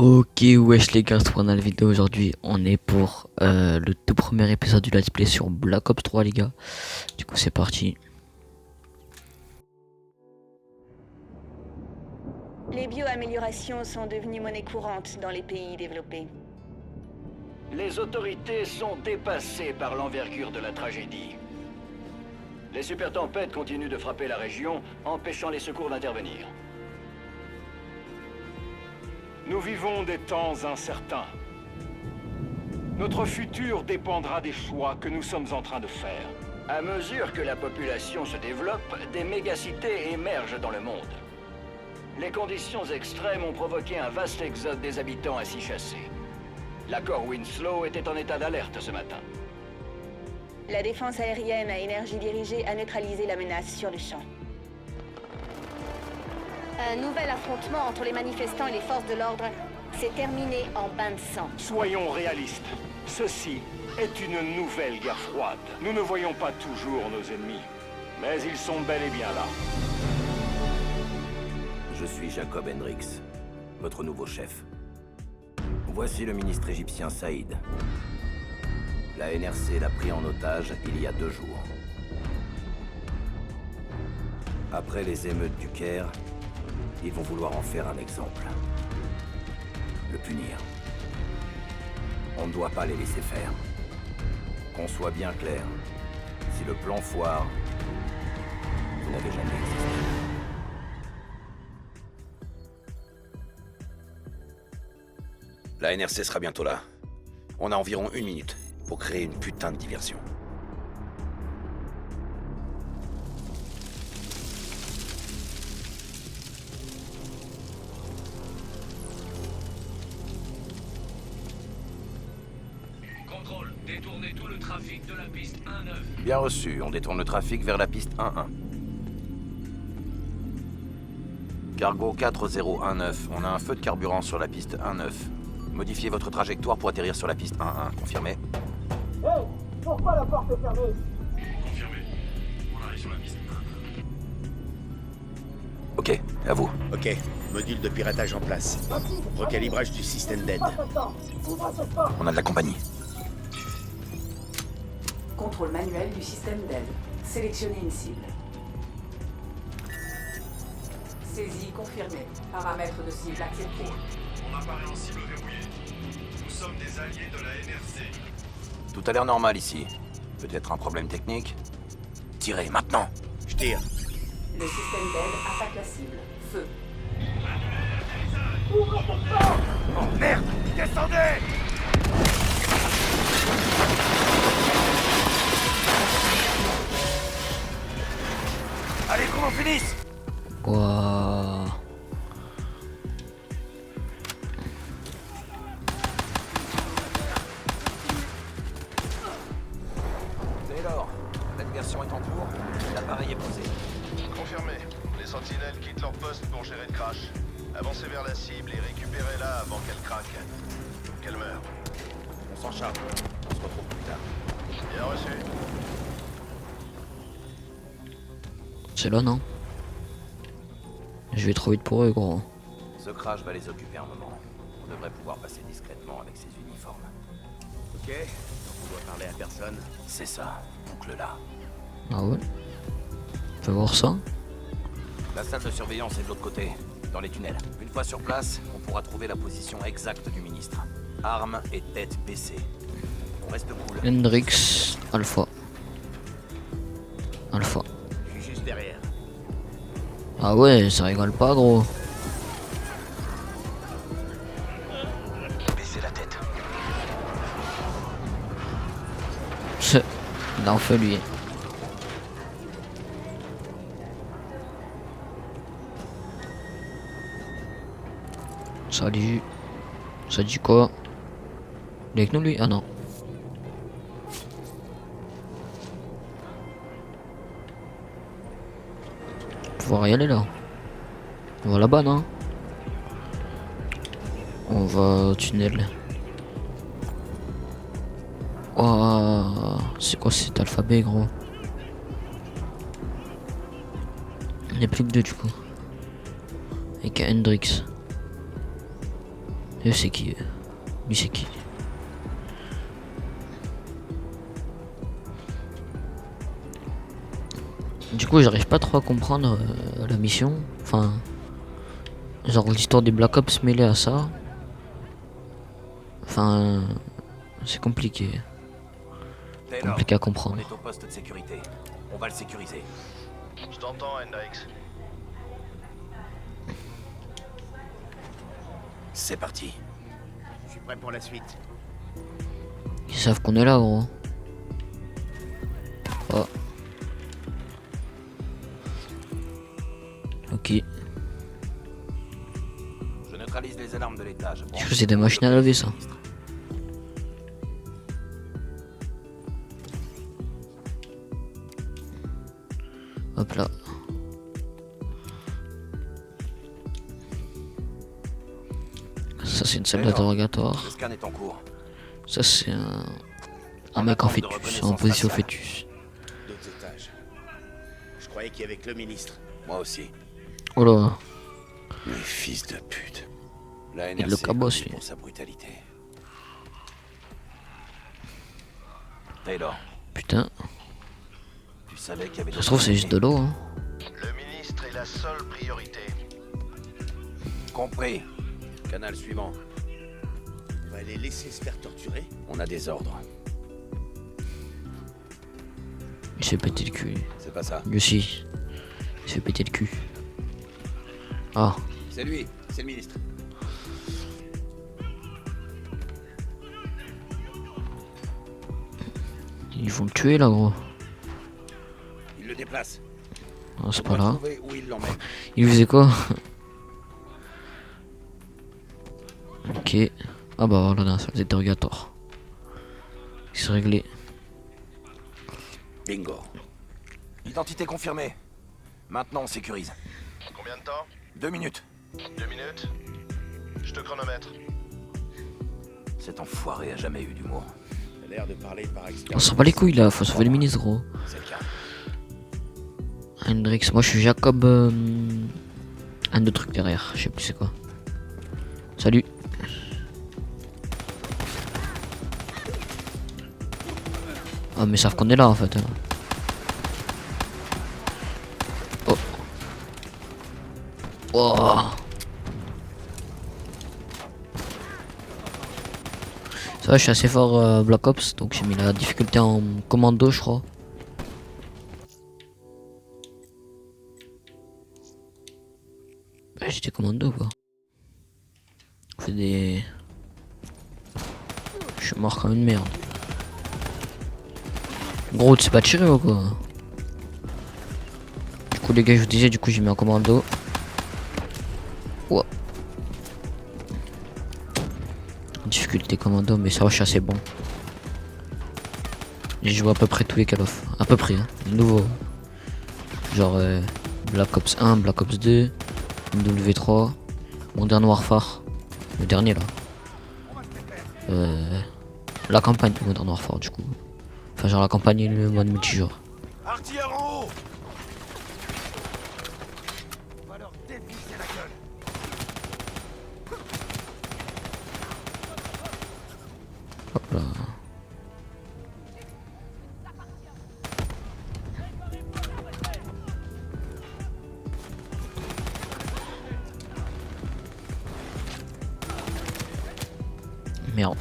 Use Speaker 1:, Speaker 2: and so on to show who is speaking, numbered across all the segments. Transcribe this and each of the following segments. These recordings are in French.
Speaker 1: Ok, wesh les gars, on a la vidéo aujourd'hui. On est pour le tout premier épisode du Let's Play sur Black Ops 3, les gars. Du coup, c'est parti.
Speaker 2: Les bioaméliorations sont devenues monnaie courante dans les pays développés.
Speaker 3: Les autorités sont dépassées par l'envergure de la tragédie. Les super tempêtes continuent de frapper la région, empêchant les secours d'intervenir.
Speaker 4: Nous vivons des temps incertains. Notre futur dépendra des choix que nous sommes en train de faire.
Speaker 3: À mesure que la population se développe, des mégacités émergent dans le monde. Les conditions extrêmes ont provoqué un vaste exode des habitants ainsi chassés. L'accord Winslow était en état d'alerte ce matin.
Speaker 2: La défense aérienne à énergie dirigée a neutralisé la menace sur le champ. Un nouvel affrontement entre les manifestants et les forces de l'ordre s'est terminé en bain de sang.
Speaker 4: Soyons réalistes. Ceci est une nouvelle guerre froide. Nous ne voyons pas toujours nos ennemis, mais ils sont bel et bien là.
Speaker 5: Je suis Jacob Hendricks, votre nouveau chef. Voici le ministre égyptien Saïd. La NRC l'a pris en otage il y a 2 jours. Après les émeutes du Caire, ils vont vouloir en faire un exemple. Le punir. On ne doit pas les laisser faire. Qu'on soit bien clair, si le plan foire, vous n'avez jamais existé. La NRC sera bientôt là. On a environ 1 minute pour créer une putain de diversion.
Speaker 6: Contrôle, détournez tout le trafic de la piste 1-9.
Speaker 5: Bien reçu, on détourne le trafic vers la piste 1-1. Cargo 4019, on a un feu de carburant sur la piste 1-9. Modifiez votre trajectoire pour atterrir sur la piste 1-1, confirmé?
Speaker 7: Hey, pourquoi la porte est fermée?
Speaker 6: Confirmé. On arrive sur la piste 1-9.
Speaker 5: Ok, à vous.
Speaker 8: Ok, module de piratage en place. Recalibrage du système d'aide.
Speaker 5: On a de la compagnie.
Speaker 9: Contrôle manuel du système d'aide. Sélectionnez une cible. Saisie confirmée. Paramètres de cible acceptés.
Speaker 6: On apparaît en cible verrouillée. Nous sommes des alliés de la NRC.
Speaker 5: Tout a l'air normal ici. Peut-être un problème technique? Tirez, maintenant!
Speaker 8: Je tire.
Speaker 9: Le système d'aide attaque la cible. Feu.
Speaker 5: Oh merde! Descendez! Allez, qu'on en finisse!
Speaker 1: Waouh.
Speaker 5: Taylor, la diversion est en cours. L'appareil est posé.
Speaker 10: Confirmé. Les sentinelles quittent leur poste pour gérer le crash. Avancez vers la cible et récupérez-la avant qu'elle craque. Qu'elle meure.
Speaker 5: On s'en charge. On se retrouve plus tard.
Speaker 10: Bien reçu.
Speaker 1: C'est là, non? Je vais trop vite pour eux, gros.
Speaker 5: Ce crash va les occuper un moment. On devrait pouvoir passer discrètement avec ces uniformes.
Speaker 8: Ok, donc on doit parler à personne.
Speaker 5: C'est ça, oncle-là.
Speaker 1: Ah ouais? Fais voir ça.
Speaker 5: La salle de surveillance est de l'autre côté, dans les tunnels. Une fois sur place, on pourra trouver la position exacte du ministre. Armes et tête baissée. On reste cool.
Speaker 1: Hendrix, Alpha. Alpha.
Speaker 8: Je suis juste derrière.
Speaker 1: Ah ouais, ça rigole pas, gros.
Speaker 5: Baissez la tête.
Speaker 1: Il en fait, lui. Salut. Ça dit quoi? Il est avec nous, lui? Ah non. Pouvoir y aller là. On va là-bas, non? On va au tunnel. Oh, c'est quoi cet alphabet, gros? Il n'y a plus que 2 du coup. Avec Hendrix. Je sais qui. Lui c'est qui. Du coup j'arrive pas trop à comprendre la mission. Enfin. Genre l'histoire des Black Ops mêlée à ça. Enfin. C'est compliqué.
Speaker 5: Taylor,
Speaker 1: Compliqué à comprendre.
Speaker 5: on est au poste de sécurité. On va le sécuriser.
Speaker 10: Je t'entends, Hendrix.
Speaker 5: C'est parti.
Speaker 8: Je suis prêt pour la suite.
Speaker 1: Ils savent qu'on est là, gros. Oh. Ok.
Speaker 5: Je neutralise les alarmes de l'étage.
Speaker 1: Je crois que c'est des machines à laver, ça. Hop là. Ça c'est une salle d'interrogatoire.
Speaker 5: Le scan est en cours.
Speaker 1: Ça c'est un mec en fœtus, en position fœtus.
Speaker 8: D'autres étages. Je croyais qu'il y avait que le ministre.
Speaker 5: Moi aussi.
Speaker 1: Oh là.
Speaker 5: Mais fils de pute. La
Speaker 1: Il le
Speaker 5: NRC
Speaker 1: cabosse,
Speaker 5: est
Speaker 1: lui.
Speaker 5: pour sa brutalité. Taylor,
Speaker 1: Putain.
Speaker 5: tu savais qu'il y avait...
Speaker 1: Ça se trouve c'est juste de l'eau, hein.
Speaker 10: Le ministre est la seule priorité.
Speaker 5: Compris. Canal suivant.
Speaker 8: On va les laisser se faire torturer.
Speaker 5: On a des ordres.
Speaker 1: Il s'est pété le cul.
Speaker 5: C'est pas ça.
Speaker 1: Lui aussi. Il s'est pété le cul. Ah.
Speaker 5: C'est lui. C'est le ministre.
Speaker 1: Ils vont le tuer là, gros.
Speaker 5: Il le déplace.
Speaker 1: Ah, c'est
Speaker 5: On
Speaker 1: pas
Speaker 5: doit
Speaker 1: là.
Speaker 5: trouver où il l'emmène.
Speaker 1: Il faisait quoi? Ok. Ah bah voilà, ça les interrogatoires. C'est réglé.
Speaker 5: Bingo. Identité confirmée. Maintenant on sécurise.
Speaker 10: Combien de temps?
Speaker 5: 2 minutes.
Speaker 10: 2 minutes? Je te chronomètre.
Speaker 5: Cet enfoiré a jamais eu d'humour.
Speaker 8: T'as l'air de parler par
Speaker 1: On
Speaker 8: expérience.
Speaker 1: s'en bat les couilles là, faut sauver le ministre, gros.
Speaker 5: C'est le cas.
Speaker 1: Hendrix, moi je suis Jacob. Un de truc derrière, je sais plus c'est quoi. Salut. Ah mais ils savent qu'on est là en fait. Oh. Oh. Ça va, je suis assez fort Black Ops, donc j'ai mis la difficulté en commando je crois. J'étais commando quoi. On fait des... Je suis mort comme une merde. Gros, tu sais pas tirer ou quoi? Du coup les gars je vous disais, du coup j'ai mis en commando. Wow. Difficulté commando, mais ça va, je suis assez bon. J'ai joué à peu près tous les Call of. À peu près, hein. Nouveau. Genre Black Ops 1, Black Ops 2, W3, Modern Warfare. Le dernier là. La campagne de Modern Warfare du coup. Enfin genre la campagne et le mode multijoueur.
Speaker 8: Artilleur en haut. On va leur dévisser la gueule.
Speaker 1: Hop là. Merde.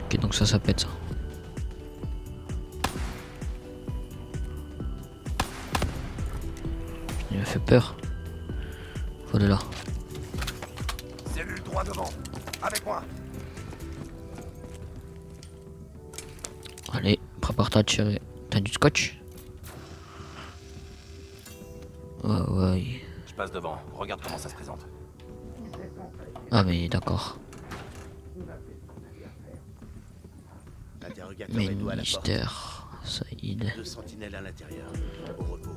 Speaker 1: Ok, donc ça pète ça. Il m'a fait peur. Faut aller là.
Speaker 8: Cellule droit devant. Avec moi.
Speaker 1: Allez, prépare-toi à tirer. T'as du scotch? Ouais.
Speaker 5: Je passe devant. Regarde comment ça se présente.
Speaker 1: Ah mais d'accord.
Speaker 8: L'interrogateur est dos à la porte.
Speaker 1: Ministère. Saïd.
Speaker 8: 2 sentinelles à l'intérieur. Au repos.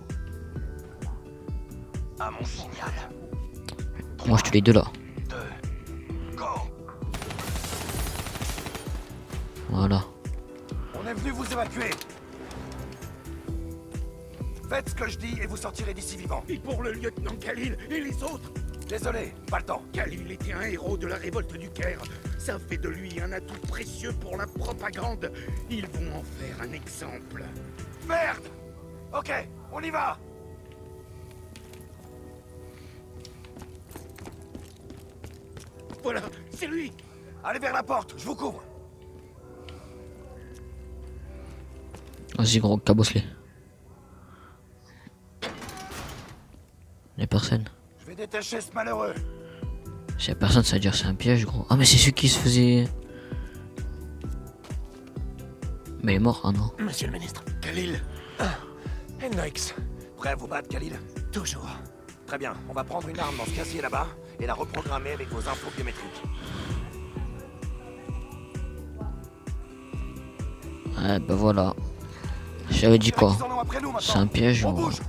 Speaker 5: À mon signal.
Speaker 1: Moi je tue les deux là.
Speaker 5: 2. Go.
Speaker 1: Voilà.
Speaker 5: On est venu vous évacuer. Faites ce que je dis et vous sortirez d'ici vivant.
Speaker 8: Et pour le lieutenant Khalil et les autres?
Speaker 5: Désolé, pas le temps.
Speaker 8: Khalil était un héros de la révolte du Caire. Ça fait de lui un atout précieux pour la propagande. Ils vont en faire un exemple.
Speaker 5: Merde! Ok, on y va!
Speaker 8: Voilà, c'est lui!
Speaker 5: Allez vers la porte, je vous couvre.
Speaker 1: Vas-y gros, cabosse-les. Y'a personne.
Speaker 5: Je vais détacher ce malheureux.
Speaker 1: S'il y a personne, ça veut dire que c'est un piège gros. Ah mais c'est celui qui se faisait... Mais il est mort, ah non.
Speaker 5: Monsieur le ministre.
Speaker 8: Khalil!
Speaker 5: Hendrix. Prêt à vous battre, Khalil?
Speaker 8: Toujours.
Speaker 5: Très bien, on va prendre une arme dans ce casier là-bas et la reprogrammer avec vos infos biométriques.
Speaker 1: Ouais bah voilà. J'avais dit quoi? C'est un piège
Speaker 5: On
Speaker 1: ou...
Speaker 5: bouge.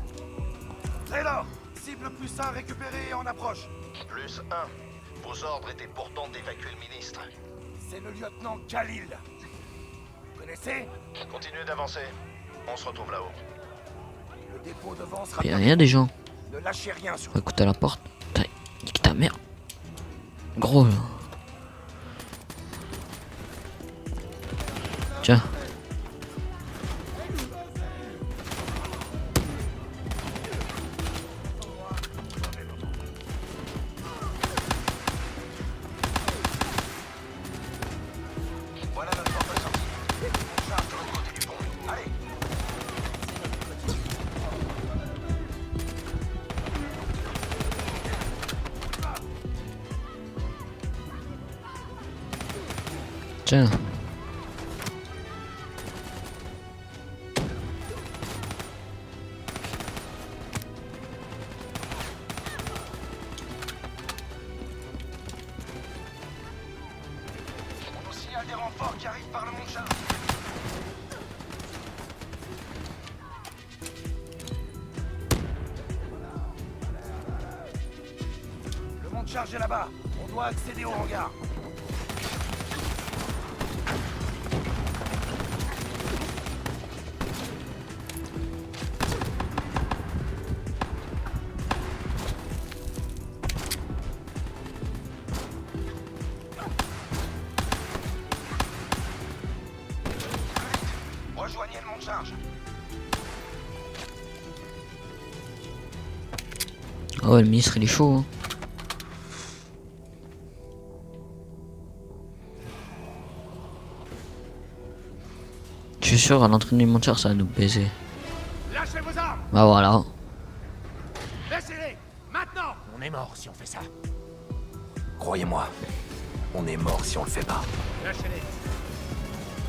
Speaker 5: Taylor, cible plus 1 récupérée et en approche.
Speaker 10: Plus 1. Vos ordres étaient pourtant d'évacuer le ministre.
Speaker 5: C'est le lieutenant Khalil. Vous connaissez?
Speaker 10: Continuez d'avancer. On se retrouve là-haut.
Speaker 5: Le dépôt devant sera...
Speaker 1: Y'a rien des gens.
Speaker 5: Ne lâchez rien sur...
Speaker 1: Faut écouter à la porte. Putain, nique ta mère. Gros là. Tiens.
Speaker 10: Voilà notre porte de sortie. On charge de l'autre côté du pont. Allez!
Speaker 1: Tiens.
Speaker 10: On nous signale des renforts qui arrivent par le mont Charles.
Speaker 5: Le monde chargé là-bas. On doit accéder au hangar.
Speaker 10: Rejoignez le mont Charge.
Speaker 1: Ah ouais, le ministre il est chaud. Hein. Je suis sûr, à l'entrée du monteur, ça va nous baiser.
Speaker 8: Lâchez vos armes!
Speaker 1: Bah voilà.
Speaker 8: Laissez-les! Maintenant! On est mort si on fait ça.
Speaker 5: Croyez-moi, on est mort si on le fait pas.
Speaker 8: Lâchez-les!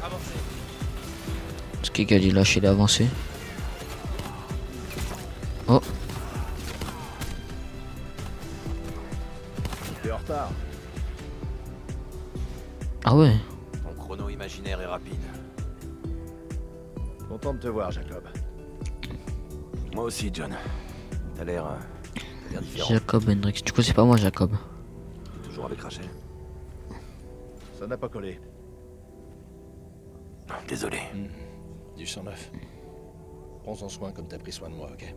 Speaker 8: Avancez!
Speaker 1: Ce qui a dit lâcher l'avancée. Oh.
Speaker 5: T'es en retard.
Speaker 1: Ah ouais.
Speaker 5: Ton chrono imaginaire est rapide.
Speaker 11: Content de te voir, Jacob.
Speaker 5: Moi aussi, John. T'as l'air différent.
Speaker 1: Jacob Hendrix. Du coup, c'est pas moi, Jacob.
Speaker 5: Toujours avec Rachel.
Speaker 11: Ça n'a pas collé.
Speaker 5: Désolé.
Speaker 11: Du 109. Prends-en soin comme t'as pris soin de moi, ok?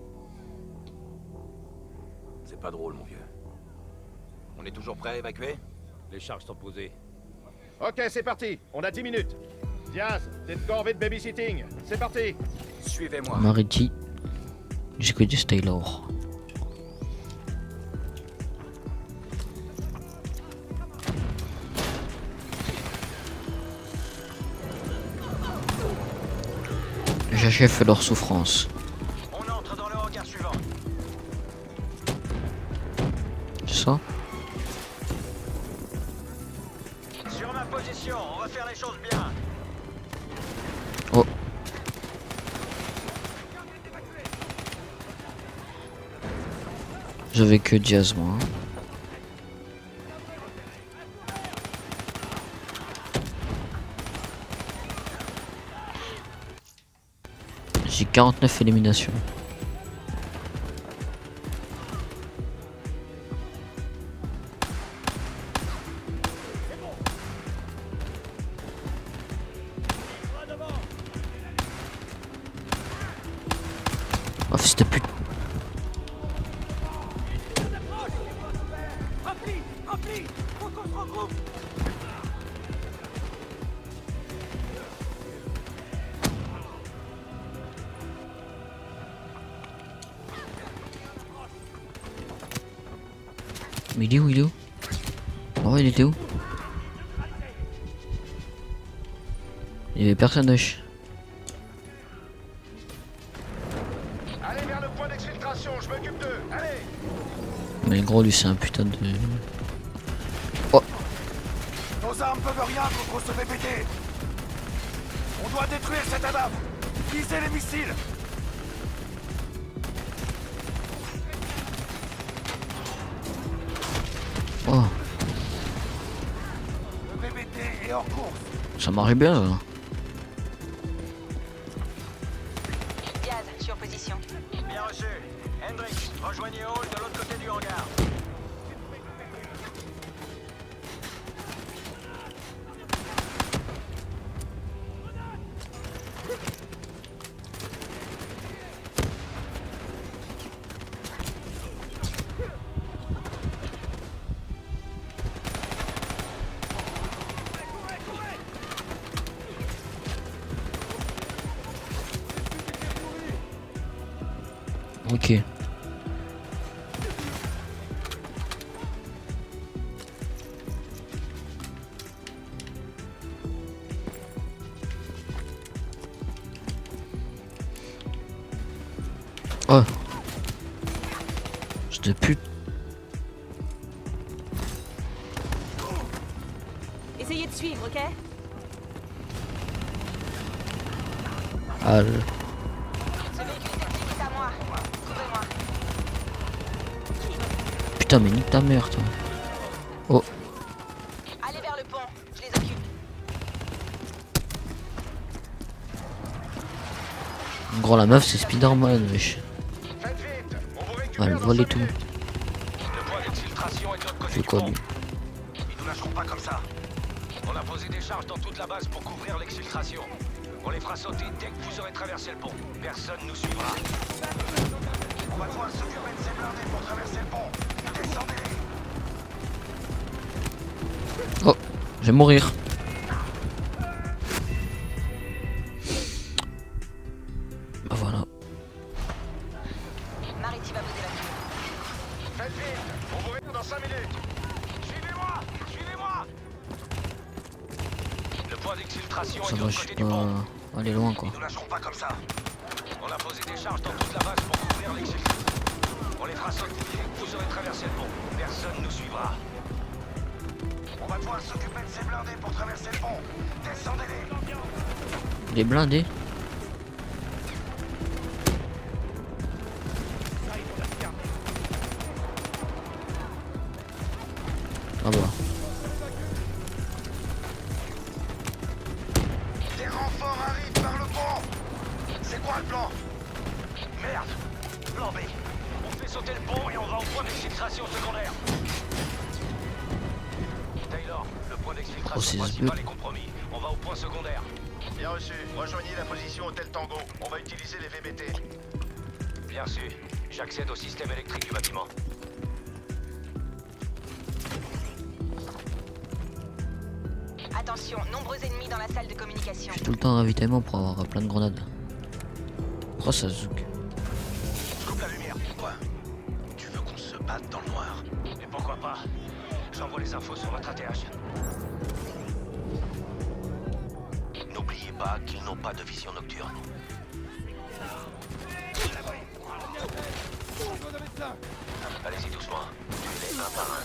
Speaker 5: C'est pas drôle, mon vieux. On est toujours prêt à évacuer?
Speaker 11: Les charges sont posées. Ok, c'est parti. On a 10 minutes. Diaz, t'es de corvée de babysitting. C'est parti.
Speaker 5: Suivez-moi.
Speaker 1: Mariti. J'écoute du Taylor. J'achève leur souffrance.
Speaker 10: On entre dans le hangar suivant.
Speaker 1: C'est ça?
Speaker 10: Sur ma position, on va faire les choses bien.
Speaker 1: Oh. J'avais que Diaz, moi. J'ai 49 éliminations. fils de pute.
Speaker 7: Rempli, faut qu'on se regroupe.
Speaker 1: Mais il est où, il est où? Oh, il était où? Il y avait personne, wesh.
Speaker 10: Allez vers le point d'exfiltration, je m'occupe d'eux. Allez.
Speaker 1: Mais gros, lui, c'est un putain de... Oh!
Speaker 8: Nos armes peuvent rien contre ce BPT. On doit détruire cette ADAM. Visez les missiles.
Speaker 1: Oh!
Speaker 8: Le BPT est hors course.
Speaker 1: Ça marche bien, ça.
Speaker 2: Diaz, je suis en position.
Speaker 10: Bien reçu. Hendrix, rejoignez Hall de l'autre côté du hangar.
Speaker 1: Ok. Oh. Je te pute.
Speaker 2: Essayez de suivre, ok?
Speaker 1: Ah,
Speaker 2: Ce véhicule technique est à moi. Trouvez-moi.
Speaker 1: putain, mais nique ta mère, toi. Oh.
Speaker 2: Allez vers le pont, je les occupe.
Speaker 1: Gros, la meuf, c'est Spider-Man, wesh.
Speaker 10: Faites vite. On vous récupère
Speaker 1: Ah, elle
Speaker 10: dans
Speaker 1: vole
Speaker 10: 5
Speaker 1: et tout.
Speaker 10: minutes. Le point d'exfiltration est de l'autre côté
Speaker 1: C'est
Speaker 10: du
Speaker 1: quoi,
Speaker 10: pont.
Speaker 1: lui?
Speaker 10: Ils nous lâcheront pas comme ça. On a posé des charges dans toute la base pour couvrir l'exfiltration. On les fera sauter dès que vous aurez traversé le pont. Personne nous suivra. On va devoir s'occuper de ces blindés pour traverser le pont. Descendez-les.
Speaker 1: Oh, je vais mourir. Bah voilà.
Speaker 2: Mariti va vous évacuer.
Speaker 10: Faites vite. On vous réunit dans 5 minutes. Suivez-moi. Suivez-moi. Le point d'exfiltration est
Speaker 1: Ça
Speaker 10: de
Speaker 1: va,
Speaker 10: l'autre
Speaker 1: je suis
Speaker 10: côté du pont.
Speaker 1: pas allé loin, quoi.
Speaker 10: Ils nous lâcheront pas comme ça. On a posé des charges dans toute la base pour couvrir l'exfiltration. On les fera sauter dès que vous aurez traversé le pont. Personne nous suivra. On va devoir s'occuper de ces blindés pour traverser le pont. Descendez-les.
Speaker 1: Les blindés. Ah bah.
Speaker 10: Des renforts arrivent par le pont. C'est quoi le plan? Merde. Plan B. On fait sauter le pont et on va au point d'exfiltration secondaire. Taylor, le point
Speaker 1: Oh,
Speaker 10: d'exfiltration
Speaker 1: c'est
Speaker 10: principal est compromis. On va au point secondaire. Bien reçu. Rejoignez la position Hôtel Tango. On va utiliser les VBT. Bien reçu. J'accède au système électrique du bâtiment.
Speaker 2: Attention, nombreux ennemis dans la salle de communication.
Speaker 1: J'ai tout le temps un ravitaillement pour avoir plein de grenades. Pourquoi ça zouk?
Speaker 10: Coupe la lumière. Quoi? Tu veux qu'on se batte dans le noir? Et pourquoi pas? J'envoie les infos sur votre ATH. N'oubliez pas qu'ils n'ont pas de vision nocturne. Allez-y doucement. Tuez-les un par un.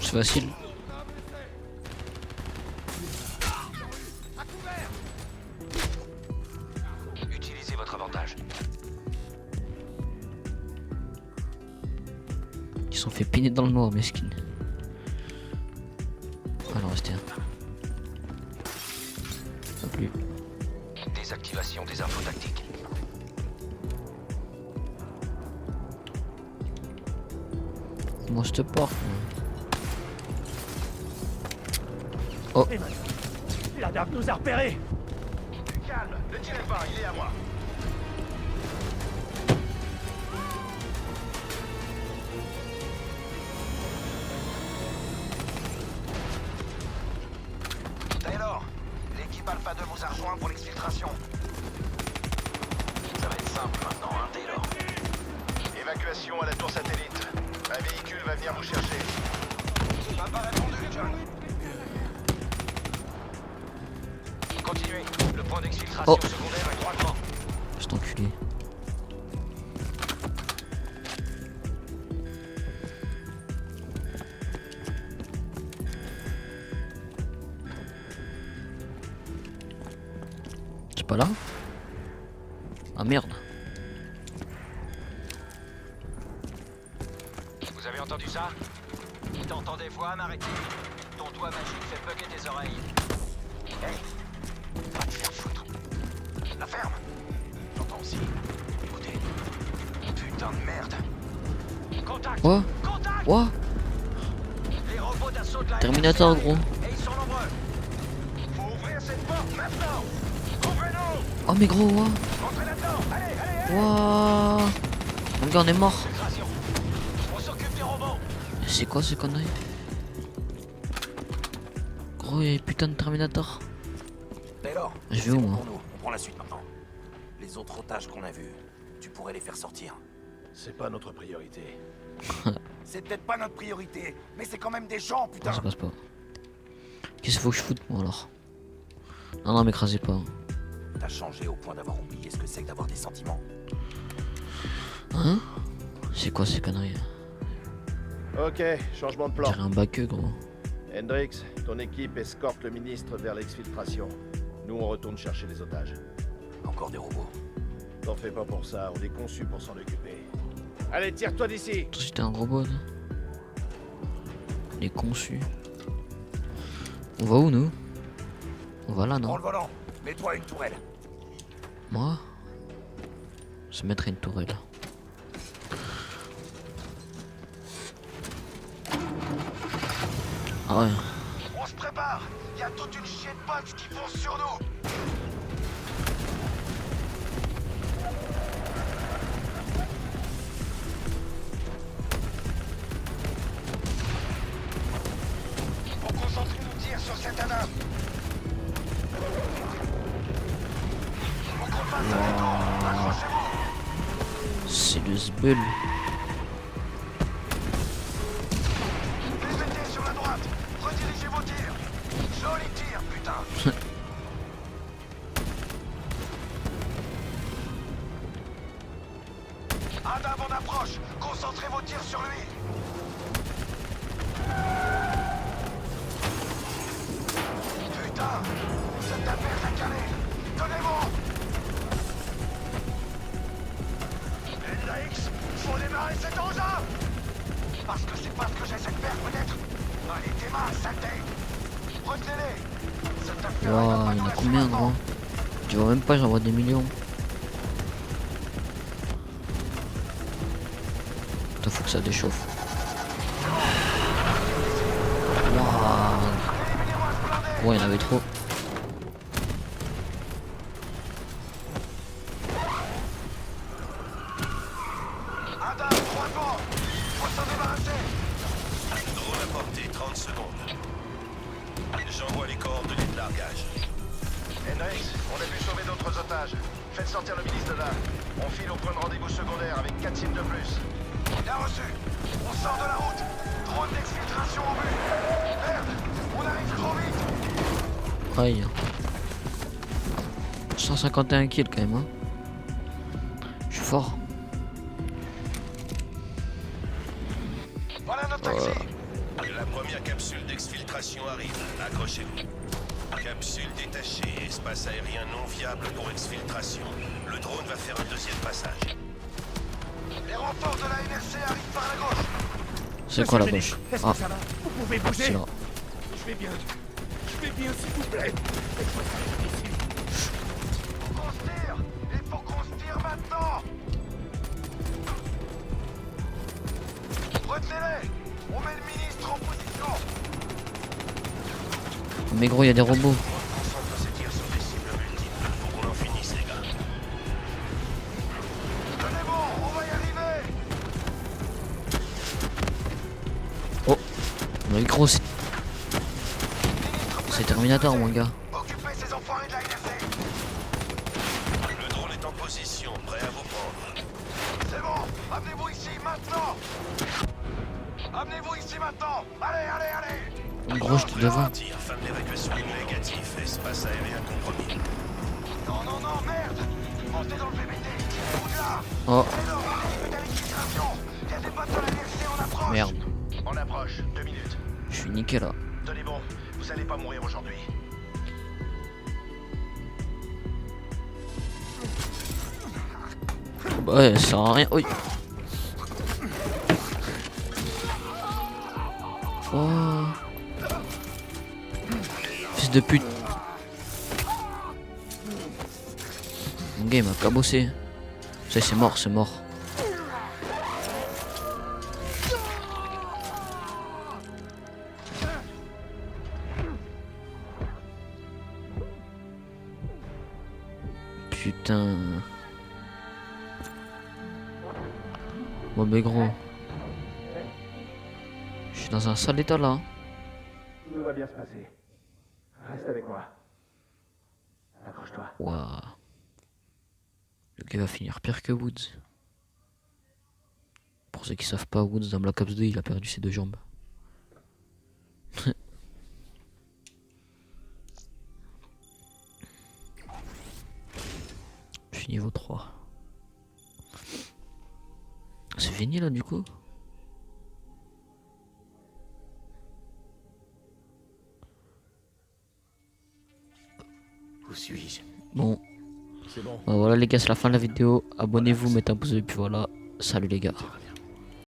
Speaker 1: C'est facile.
Speaker 10: Utilisez votre avantage.
Speaker 1: Ils sont fait piner dans le noir, mesquine. Ah non, restez un. Pas plus.
Speaker 10: Désactivation des infos tactiques.
Speaker 1: Moi je te porte. Oh.
Speaker 7: La DAF nous a repérés.
Speaker 10: Calme, ne tirez pas, il est à moi.
Speaker 6: localisation à la tour satellite. Un véhicule va venir vous chercher.
Speaker 10: Pas répondu, John. Continuez. Le point d'exfiltration secondaire est droitement.
Speaker 1: Je t'enculé. C'est pas là? Ah merde.
Speaker 10: Vous avez entendu ça? T'entends des voix, Mariti? Ton doigt magique fait bugger tes oreilles. Hey! Va te faire foutre. La ferme! J'entends aussi. Écoutez. Putain de merde. Contact!
Speaker 1: Quoi?
Speaker 10: Contact!
Speaker 1: Quoi?
Speaker 10: Les robots d'assaut de la
Speaker 1: Terminator,
Speaker 10: NRC
Speaker 1: gros.
Speaker 10: Et ils sont nombreux. Faut ouvrir cette porte maintenant! Ouvrez-nous!
Speaker 1: Oh mais gros, what?
Speaker 10: Entrez là-dedans! Allez, allez, allez!
Speaker 1: What? Mon gars, on est mort.
Speaker 10: Infiltration. On s'occupe des robots!
Speaker 1: C'est quoi ces conneries? Gros, y'a putain de Terminator.
Speaker 5: Taylor,
Speaker 1: Je vais
Speaker 5: c'est
Speaker 1: où,
Speaker 5: bon
Speaker 1: moi?
Speaker 5: pour nous. On prend la suite maintenant. Les autres otages qu'on a vus, tu pourrais les faire sortir.
Speaker 11: C'est pas notre priorité.
Speaker 8: C'est peut-être pas notre priorité, mais c'est quand même des gens, putain.
Speaker 1: Non, ça passe pas. Qu'est-ce qu'il faut que je foute, moi, alors? Non, non, m'écrasez pas.
Speaker 5: T'as changé au point d'avoir oublié ce que c'est que d'avoir des sentiments.
Speaker 1: Hein? C'est quoi ces conneries?
Speaker 11: Ok, changement de plan.
Speaker 1: J'ai un baqueux, gros.
Speaker 11: Hendrix, ton équipe escorte le ministre vers l'exfiltration. Nous, on retourne chercher les otages.
Speaker 5: Encore des robots.
Speaker 11: T'en fais pas pour ça, on est conçu pour s'en occuper. Allez, tire-toi d'ici!
Speaker 1: C'était un robot, là. Il est conçu. On va où, nous? On va là,
Speaker 8: Prends
Speaker 1: non?
Speaker 8: le volant, mets-toi une tourelle.
Speaker 1: Moi? Se mettre une tourelle. Ah ouais.
Speaker 6: On se prépare. Il y a toute une chier de bots qui foncent sur nous. On concentre nos tirs sur cet anneau. On compte pas ça les tours. Accrochez-vous.
Speaker 1: C'est le zbeul.
Speaker 6: Mettez sur la droite. Redirigez vos tirs. Joli tir, putain. Adam en approche. Concentrez vos tirs sur lui. Putain, cette affaire t'a calé. Donnez-moi. Hendrix, faut démarrer cet engin. Parce que c'est pas ce que j'essaie de faire, peut-être. Allez, démarre, saleté. Retenez-les. Cette affaire
Speaker 1: Waouh, il y en a combien, gros? Tu vois même pas, j'en vois des millions. Putain, faut que ça déchauffe. Waouh. Ouais, il y en avait trop.
Speaker 6: Adam, droitement. Faut s'en débarrasser.
Speaker 10: Drone à portée, 30 secondes. J'envoie les coordonnées de largage.
Speaker 6: Hendrix, on a pu sauver d'autres otages. Faites sortir le ministre de là. On file au point de rendez-vous secondaire avec 4 cibles de plus. Bien reçu. On sort de la route. Drone d'exfiltration au but. Merde, on arrive trop vite.
Speaker 1: Aïe. 151 kills quand même, hein. Je suis fort.
Speaker 6: Voilà notre taxi.
Speaker 10: La première capsule d'exfiltration arrive. Accrochez-vous. Capsule détachée, espace aérien non viable pour exfiltration. Le drone va faire un deuxième passage.
Speaker 6: Les renforts de la NRC arrivent par la gauche.
Speaker 1: C'est quoi la gauche?
Speaker 8: Est-ce
Speaker 1: Ah,
Speaker 8: que ça va? Vous pouvez
Speaker 1: c'est
Speaker 8: bouger?
Speaker 1: là.
Speaker 8: Je vais bien. Je vais bien, s'il vous plaît. Faites-moi sortir d'ici.
Speaker 6: Faut qu'on se tire. Il faut qu'on se tire maintenant. Retenez-les. On met le ministre en position.
Speaker 1: Mais gros, il y a des robots.
Speaker 10: On concentre ses tirs sur des cibles multiples. Faut qu'on en finisse, les gars.
Speaker 6: Tenez bon, on va y arriver.
Speaker 1: Oh, mais gros, c'est Terminator, mon gars.
Speaker 6: Occupez ces enfoirés de la NRC.
Speaker 10: Le drone est en position, prêt à vous prendre.
Speaker 6: C'est bon. Amenez-vous ici maintenant. Amenez-vous ici maintenant. Allez, allez, allez.
Speaker 1: En gros, je te devant.
Speaker 6: Fin de l'évacuation négatif. Espace aérien compromis. Non, non, non, merde. Montez dans le PBT. Au-delà.
Speaker 1: Oh.
Speaker 6: Il y a des potes dans la LFC, on approche.
Speaker 1: Merde.
Speaker 6: On approche. 2 minutes.
Speaker 1: Je suis niqué là.
Speaker 6: Tenez bon, vous allez pas mourir aujourd'hui.
Speaker 1: Bah ouais, ça sert à rien. Oui. Oh. Fils de pute. Mon gars il m'a cabossé. Ça c'est mort, c'est mort. Putain. Bon mais gros. Je suis dans un sale état là.
Speaker 4: Tout va bien se passer. Reste avec moi. Accroche-toi.
Speaker 1: Waouh. Le gars va finir pire que Woods. Pour ceux qui savent pas, Woods dans Black Ops 2 il a perdu ses 2 jambes. Je suis niveau 3. C'est fini là du coup?
Speaker 4: Où suis-je?
Speaker 1: Bon.
Speaker 4: C'est bon.
Speaker 1: Bah voilà les gars, c'est la fin de la vidéo. Abonnez-vous, mettez un pouce bleu et puis voilà. Salut les gars.